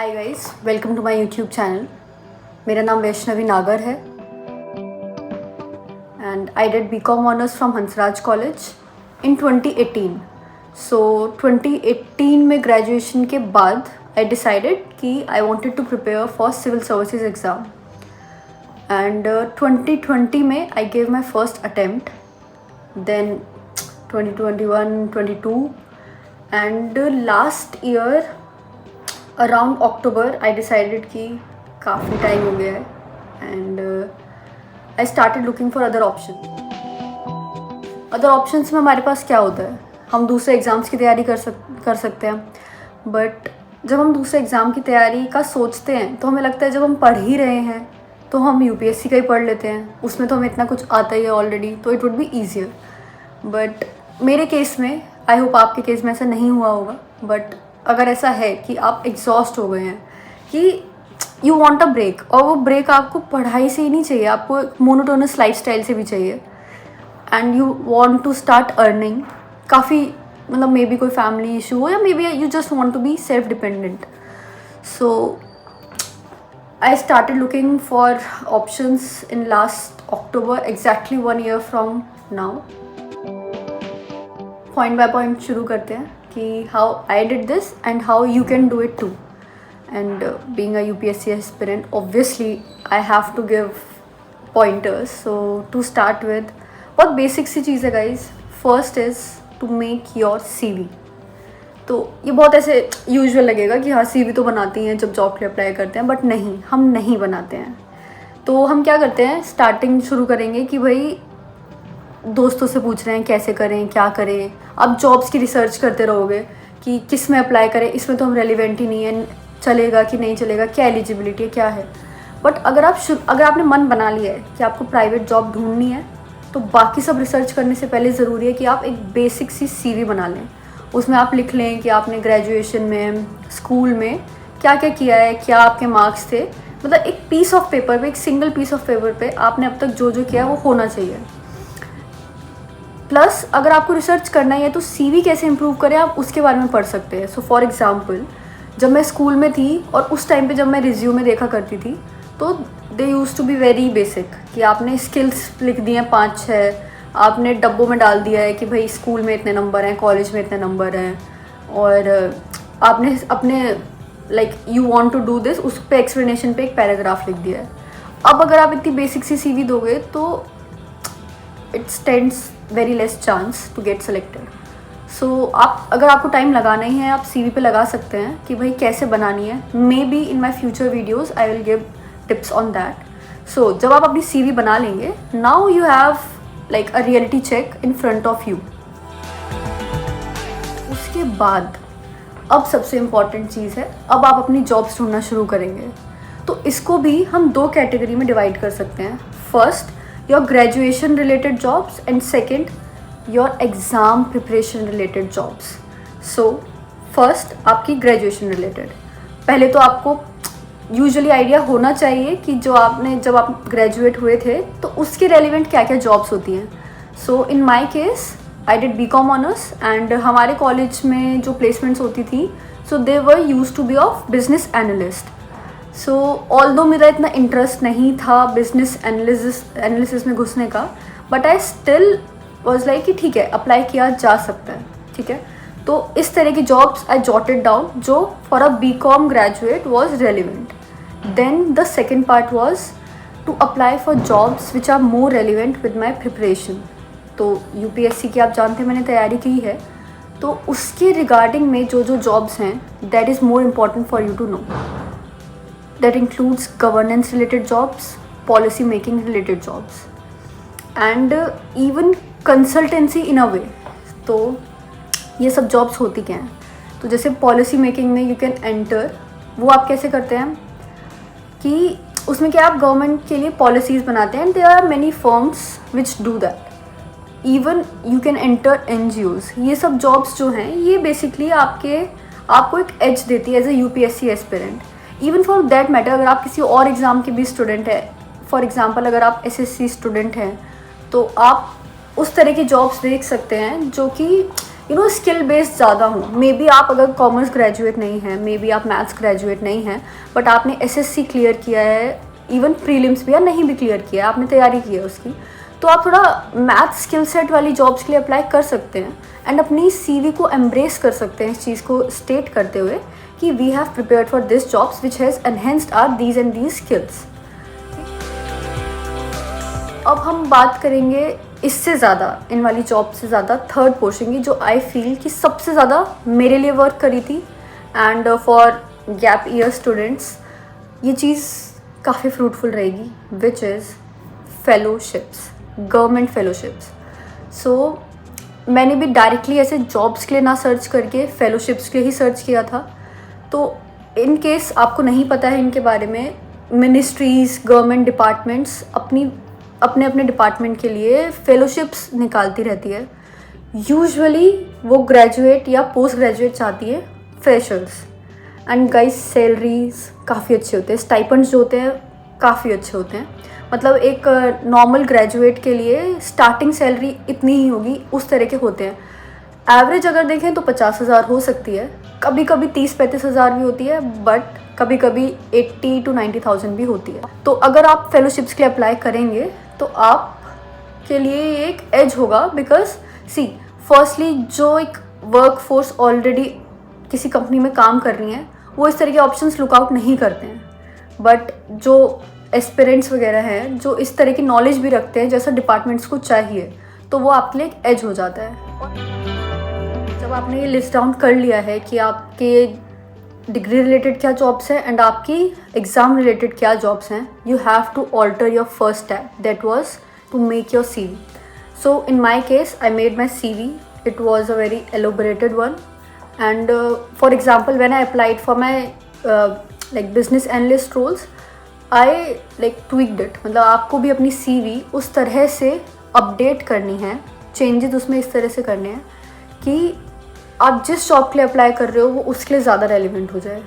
Hi guys, welcome to my YouTube channel. मेरा नाम वैष्णवी नागर है and I did BCom honours from Hansraj college in 2018। So 2018 में graduation के बाद आई डिसाइडेड कि I wanted to prepare for civil services exam and 2020 में I gave my first attempt, then 2021, 22 and last year around October I decided कि काफ़ी time हो गया है and I started looking for other option. Other options में हमारे पास क्या होता है, हम दूसरे एग्ज़ाम्स की तैयारी कर सकते हैं। बट जब हम दूसरे एग्ज़ाम की तैयारी का सोचते हैं तो हमें लगता है जब हम पढ़ ही रहे हैं तो हम यूपीएससी का ही पढ़ लेते हैं, उसमें तो हमें इतना कुछ आता ही है ऑलरेडी, तो it would be easier. But मेरे केस में, आई होप आपके केस में ऐसा नहीं हुआ होगा, बट अगर ऐसा है कि आप एग्जॉस्ट हो गए हैं कि यू वांट अ ब्रेक, और वो ब्रेक आपको पढ़ाई से ही नहीं चाहिए, आपको मोनोटोनस लाइफस्टाइल से भी चाहिए, and you want to start earning, काफ़ी मतलब मे बी कोई फैमिली इशू हो या maybe you just want to be self dependent. So I started looking for options in last October, exactly 1 year from now. Point by point शुरू करते हैं कि how I did this and how you can do it too. And being a UPSC aspirant, obviously I have to give pointers. So to start with, बहुत basic सी चीज़ है guys. First is to make your CV. तो ये बहुत ऐसे usual लगेगा कि हाँ सीवी तो बनाती हैं जब जॉब के लिए अप्लाई करते हैं, बट नहीं, हम नहीं बनाते हैं। तो हम क्या करते हैं, स्टार्टिंग शुरू करेंगे कि भाई दोस्तों से पूछ रहे हैं कैसे करें, क्या करें। आप जॉब्स की रिसर्च करते रहोगे कि किस में अप्लाई करें, इसमें तो हम रेलिवेंट ही नहीं है, चलेगा कि नहीं चलेगा, क्या एलिजिबिलिटी है, क्या है। बट अगर आपने मन बना लिया है कि आपको प्राइवेट जॉब ढूंढनी है, तो बाकी सब रिसर्च करने से पहले ज़रूरी है कि आप एक बेसिक सी सीवी बना लें। उसमें आप लिख लें कि आपने ग्रेजुएशन में, स्कूल में क्या क्या किया है, क्या आपके मार्क्स थे, मतलब एक पीस ऑफ पेपर पे, एक सिंगल पीस ऑफ पेपर पे आपने अब तक जो जो किया वो होना चाहिए। प्लस अगर आपको रिसर्च करना है तो सीवी कैसे इम्प्रूव करें आप उसके बारे में पढ़ सकते हैं। सो फॉर एग्जांपल, जब मैं स्कूल में थी और उस टाइम पे जब मैं रिज्यूमे देखा करती थी तो they used to be very basic, कि आपने स्किल्स लिख दिए हैं 5-6, आपने डब्बों में डाल दिया है कि भाई स्कूल में इतने नंबर हैं, कॉलेज में इतने नंबर हैं, और आपने अपने like you want to do this, उस पर एक्सप्लेनेशन पे एक पैराग्राफ लिख दिया है। अब अगर आप इतनी बेसिक सी सीवी दोगे तो it stands very less chance to get selected. So अगर आपको टाइम लगाना ही है, आप सीवी पे लगा सकते हैं कि भाई कैसे बनानी है। Maybe in my future videos I will give tips on that. So जब आप अपनी सीवी बना लेंगे, now you have like a reality check in front of you. उसके बाद अब सबसे इम्पॉर्टेंट चीज़ है, अब आप अपनी जॉब्स ढूंढना शुरू करेंगे। तो इसको भी हम 2 कैटेगरी में डिवाइड कर सकते हैं। First, your graduation related jobs, and second, your exam preparation related jobs. So first, आपकी ग्रेजुएशन रिलेटेड। पहले तो आपको यूजुअली आइडिया होना चाहिए कि जब आप ग्रेजुएट हुए थे तो उसके रेलिवेंट क्या क्या जॉब्स होती हैं। So in my case I did BCom honours and हमारे कॉलेज में जो प्लेसमेंट्स होती थी, so they were used to be of business analyst. So although मेरा इतना इंटरेस्ट नहीं था बिजनेस एनालिसिस में घुसने का, but I still was like कि ठीक है, अप्लाई किया जा सकता है, ठीक है। तो इस तरह की जॉब्स आई जॉटेड डाउन जो for a BCom graduate was relevant. Then the second part was to apply for jobs which are more relevant with my preparation. तो यूपीएससी की आप जानते हैं मैंने तैयारी की है, तो उसके रिगार्डिंग में जो जो जॉब्स हैं that is more important for you to know. That includes governance related jobs, policy making related jobs, and even consultancy in a way। तो ये सब jobs होती क्या हैं, तो जैसे पॉलिसी मेकिंग में यू कैन एंटर, वो आप कैसे करते हैं कि उसमें क्या आप गवर्नमेंट के लिए पॉलिसीज़ बनाते हैं, and there are many firms which do that. Even you can enter NGOs। ये सब जॉब्स जो हैं ये बेसिकली आपको एक एज देती है as a UPSC aspirant. Even for that matter, अगर आप किसी और एग्ज़ाम के भी स्टूडेंट हैं, फॉर एग्ज़ाम्पल अगर आप SSC स्टूडेंट हैं, तो आप उस तरह की जॉब्स देख सकते हैं जो कि स्किल बेस्ड ज़्यादा हो। मे बी आप अगर कॉमर्स ग्रेजुएट नहीं हैं, मे बी आप मैथ्स ग्रेजुएट नहीं हैं, बट आपने एसएससी क्लियर किया है, इवन प्रीलिम्स भी या नहीं भी क्लियर किया है, आपने तैयारी की है उसकी, तो आप थोड़ा मैथ स्किल सेट वाली जॉब्स के लिए अप्लाई कर सकते हैं एंड अपनी सीवी को एम्ब्रेस कर सकते हैं इस चीज़ को स्टेट करते हुए कि we have prepared for this jobs which has enhanced our these and these skills. अब हम बात करेंगे इससे ज़्यादा, इन वाली जॉब से ज़्यादा थर्ड पोर्शन की, जो आई फील कि सबसे ज़्यादा मेरे लिए वर्क करी थी and for gap year students ये चीज़ काफ़ी फ्रूटफुल रहेगी, which is fellowships, government fellowships. So मैंने भी डायरेक्टली ऐसे जॉब्स के लिए ना सर्च करके फेलोशिप्स के लिए ही सर्च किया था। तो इन केस आपको नहीं पता है इनके बारे में, मिनिस्ट्रीज़, गवर्नमेंट डिपार्टमेंट्स अपने अपने डिपार्टमेंट के लिए फेलोशिप्स निकालती रहती है। यूजुअली वो ग्रेजुएट या पोस्ट ग्रेजुएट चाहती है फ्रेशर्स। एंड गाइस सैलरीज काफ़ी अच्छे होते हैं, स्टाइपेंड्स जो होते हैं काफ़ी अच्छे होते हैं। मतलब एक नॉर्मल ग्रेजुएट के लिए स्टार्टिंग सैलरी इतनी ही होगी, उस तरह के होते हैं। एवरेज अगर देखें तो 50,000 हो सकती है, कभी कभी 30-35 हज़ार भी होती है, बट कभी कभी 80 to 90,000 भी होती है। तो अगर आप फेलोशिप्स के लिए अप्लाई करेंगे तो आप के लिए ये एक एज होगा, बिकॉज सी फर्स्टली जो एक वर्क फोर्स ऑलरेडी किसी कंपनी में काम कर रही हैं वो इस तरह के ऑप्शंस लुकआउट नहीं करते हैं, बट जो एस्पिरेंट्स वगैरह हैं जो इस तरह की नॉलेज भी रखते हैं जैसा डिपार्टमेंट्स को चाहिए, तो वो आपके लिए एक एज हो जाता है। जब आपने ये लिस्ट डाउन कर लिया है कि आपके डिग्री रिलेटेड क्या जॉब्स हैं एंड आपकी एग्ज़ाम रिलेटेड क्या जॉब्स हैं, you have to alter your first step, that was to make your CV. So in my case I made my CV. It was a very elaborated one, and for example when I applied for my like business analyst roles, I like tweaked it. मतलब आपको भी अपनी CV उस तरह से update करनी है, changes उसमें इस तरह से करने हैं कि आप जिस जॉब के लिए अप्लाई कर रहे हो वो उसके लिए ज़्यादा रेलिवेंट हो जाए।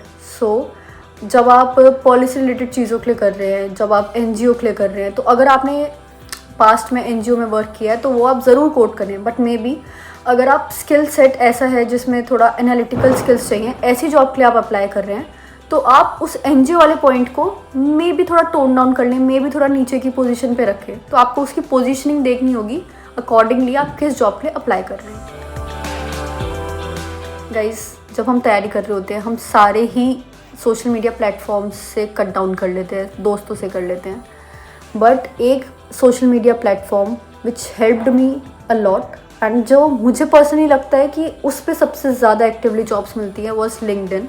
जब आप पॉलिसी रिलेटेड चीज़ों के लिए कर रहे हैं, जब आप NGO के लिए कर रहे हैं, तो अगर आपने पास्ट में NGO में वर्क किया है तो वो आप ज़रूर कोट करें, बट मे बी अगर आप स्किल सेट ऐसा है जिसमें थोड़ा एनालिटिकल स्किल्स चाहिए, ऐसी जॉब के लिए आप अप्लाई कर रहे हैं, तो आप उस NGO वाले पॉइंट को मे बी थोड़ा टोन डाउन कर लें, मे बी थोड़ा नीचे की पोजीशन पे रखें। तो आपको उसकी पोजीशनिंग देखनी होगी, अकॉर्डिंगली आप किस जॉब के लिए अप्लाई कर रहे हैं। गाइस जब हम तैयारी कर रहे होते हैं हम सारे ही सोशल मीडिया प्लेटफॉर्म्स से कट डाउन कर लेते हैं, दोस्तों से कर लेते हैं, बट एक social media platform which helped me a lot and जो मुझे पर्सनली लगता है कि उस पर सबसे ज़्यादा एक्टिवली जॉब्स मिलती हैं वॉज लिंक्डइन।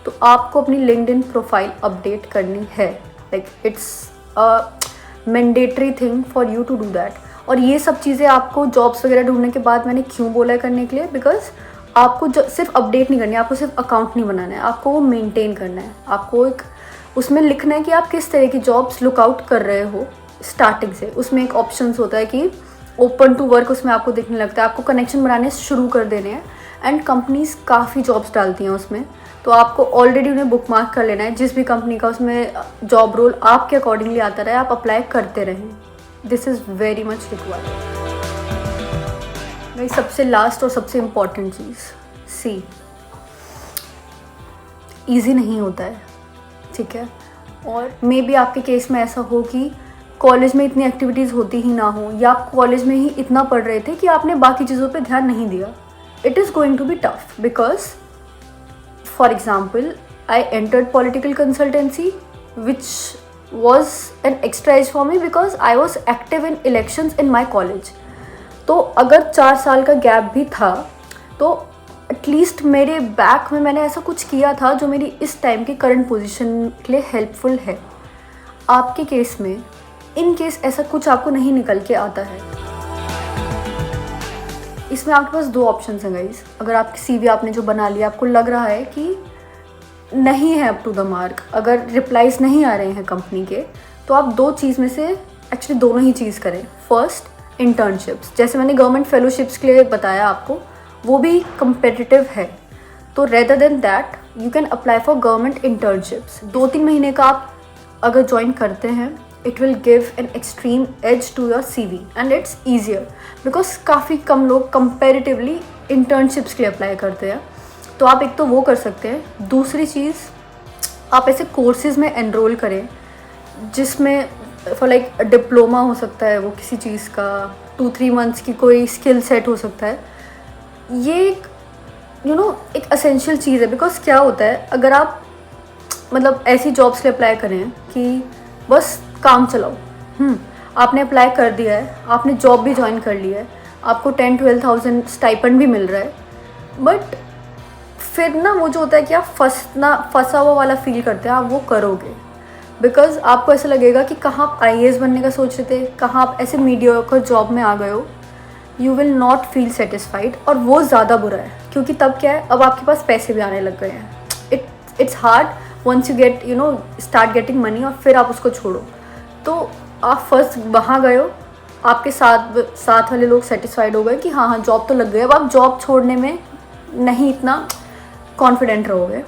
तो आपको अपनी लिंक्डइन प्रोफाइल अपडेट करनी है, like it's a mandatory thing for you to do that. और ये सब चीज़ें आपको जॉब्स वगैरह ढूंढने के बाद मैंने क्यों बोला है करने के लिए, बिकॉज आपको सिर्फ अपडेट नहीं करनी है, आपको सिर्फ अकाउंट नहीं बनाना है, आपको वो मेंटेन करना है। आपको एक उसमें लिखना है कि आप किस तरह की जॉब्स लुकआउट कर रहे हो स्टार्टिंग से। उसमें एक ऑप्शंस होता है कि ओपन टू वर्क, उसमें आपको दिखने लगता है, आपको कनेक्शन बनाने शुरू कर देने हैं एंड कंपनीज काफ़ी जॉब्स डालती हैं उसमें, तो आपको ऑलरेडी उन्हें बुक मार्क कर लेना है। जिस भी कंपनी का उसमें जॉब रोल आपके अकॉर्डिंगली आता रहे, आप अप्लाई करते रहें। This is very much required. सबसे लास्ट और सबसे इम्पॉर्टेंट चीज़, सी ईजी नहीं होता है, ठीक है। और मे बी आपके केस में ऐसा हो कि कॉलेज में इतनी एक्टिविटीज़ होती ही ना हो, या आप कॉलेज में ही इतना पढ़ रहे थे कि आपने बाकी चीज़ों पे ध्यान नहीं दिया। It is going to be tough because for example I entered political consultancy which was an extra edge for me because I was active in elections in my college. तो अगर 4 साल का गैप भी था तो एटलीस्ट मेरे back में मैंने ऐसा कुछ किया था जो मेरी इस टाइम की करंट पोजीशन के लिए हेल्पफुल है। आपके केस में इन केस ऐसा कुछ आपको नहीं निकल के आता है, इसमें आपके पास 2 ऑप्शन हैं गाइस। अगर आपकी CV आपने जो बना लिया, आपको लग रहा है कि नहीं है अप टू द मार्क, अगर रिप्लाईज नहीं आ रहे हैं कंपनी के, तो आप 2 चीज़ में से एक्चुअली दोनों ही चीज़ करें। फर्स्ट, इंटर्नशिप्स, जैसे मैंने गवर्नमेंट फेलोशिप्स के लिए बताया आपको, वो भी कम्पिटिटिव है। तो rather than that you can apply for government internships. 2-3 महीने का आप अगर ज्वाइन करते हैं, it will give an extreme edge to your CV and it's easier because काफ़ी कम लोग कंपेरेटिवली इंटर्नशिप्स के लिए अप्लाई करते हैं, तो आप एक तो वो कर सकते हैं। दूसरी चीज़, आप ऐसे कोर्सेज़ में एनरोल करें जिसमें फॉर लाइक डिप्लोमा हो सकता है वो किसी चीज़ का, 2-3 मंथ्स की कोई स्किल सेट हो सकता है। ये एक एक असेंशियल चीज़ है। बिकॉज क्या होता है, अगर आप मतलब ऐसी जॉब्स के लिए अप्लाई करें कि बस काम चलाओ, आपने अप्लाई कर दिया है, आपने जॉब भी ज्वाइन कर लिया है, आपको 10-12,000 स्टाइपेंड भी मिल रहा है, बट फिर ना वो जो होता है कि आप फंसा हुआ वाला फील करते हैं, आप वो करोगे। बिकॉज आपको ऐसा लगेगा कि कहाँ आप IAS बनने का सोच रहे थे, कहाँ आप ऐसे मीडियोकर जॉब में आ गए हो। You will not feel satisfied, और वो ज़्यादा बुरा है। क्योंकि तब क्या है, अब आपके पास पैसे भी आने लग गए हैं। It's hard once you get start getting money, और फिर आप उसको छोड़ो। तो आप फर्स्ट वहाँ गए हो, आपके साथ वाले लोग सेटिस्फाइड हो गए कि हाँ जॉब तो लग गई। अब आप जॉब छोड़ने में नहीं इतना कॉन्फिडेंट रहोगे,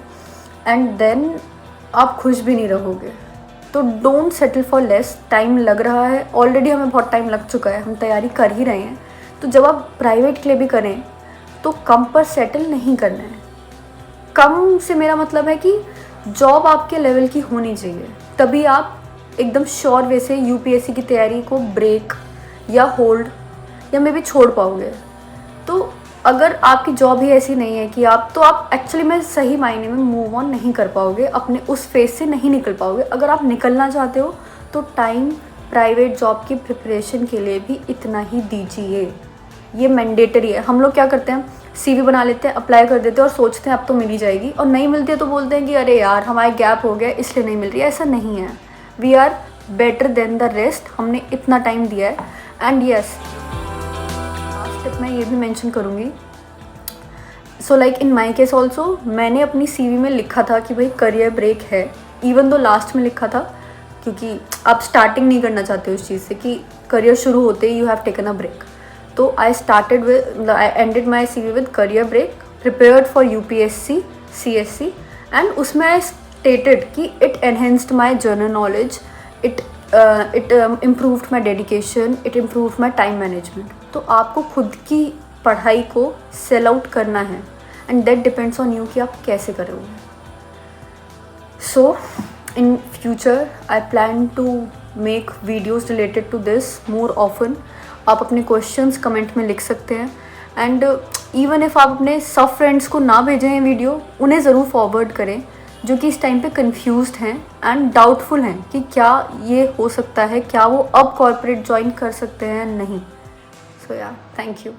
एंड देन आप खुश भी नहीं रहोगे। तो don't settle for less. Time लग रहा है, ऑलरेडी हमें बहुत टाइम लग चुका है, हम तैयारी कर ही रहे हैं। तो जब आप प्राइवेट के लिए भी करें तो कम पर सेटल नहीं करना है। कम से मेरा मतलब है कि जॉब आपके लेवल की होनी चाहिए, तभी आप एकदम श्योर वे से UPSC की तैयारी को ब्रेक या होल्ड या मे भी छोड़ पाओगे। तो अगर आपकी जॉब ही ऐसी नहीं है कि आप एक्चुअली में सही मायने में मूव ऑन नहीं कर पाओगे, अपने उस फेज से नहीं निकल पाओगे। अगर आप निकलना चाहते हो तो टाइम प्राइवेट जॉब की प्रिपरेशन के लिए भी इतना ही दीजिए। ये मैंडेटरी है। हम लोग क्या करते हैं, CV बना लेते हैं, अप्लाई कर देते हैं और सोचते हैं अब तो मिल ही जाएगी, और नहीं मिलती है तो बोलते हैं कि अरे यार हमारे गैप हो गया इसलिए नहीं मिल रही है। ऐसा नहीं है। We are better than the rest. हमने इतना टाइम दिया है। एंड यस, लास्ट स्टेप मैं ये भी मेंशन करूँगी। So like in my case also, मैंने अपनी CV में लिखा था कि भाई करियर ब्रेक है, इवन दो लास्ट में लिखा था, क्योंकि आप स्टार्टिंग नहीं करना चाहते उस चीज़ से कि करियर शुरू होते ही you have taken a break. तो I ended my CV with career break, prepared for UPSC CSC, and उसमें आई स्टेटेड कि it enhanced my general knowledge, it improved my dedication, it improved my time management. तो आपको खुद की पढ़ाई को cell out करना है, and that depends on you कि आप कैसे करोगे। So in future I plan to make videos related to this more often. आप अपने क्वेश्चंस कमेंट में लिख सकते हैं, एंड इवन इफ़ आप अपने सब फ्रेंड्स को ना भेजें ये वीडियो, उन्हें ज़रूर फॉरवर्ड करें जो कि इस टाइम पे कंफ्यूज्ड हैं एंड डाउटफुल हैं कि क्या ये हो सकता है, क्या वो अब कॉर्पोरेट ज्वाइन कर सकते हैं, नहीं। सो या, थैंक यू।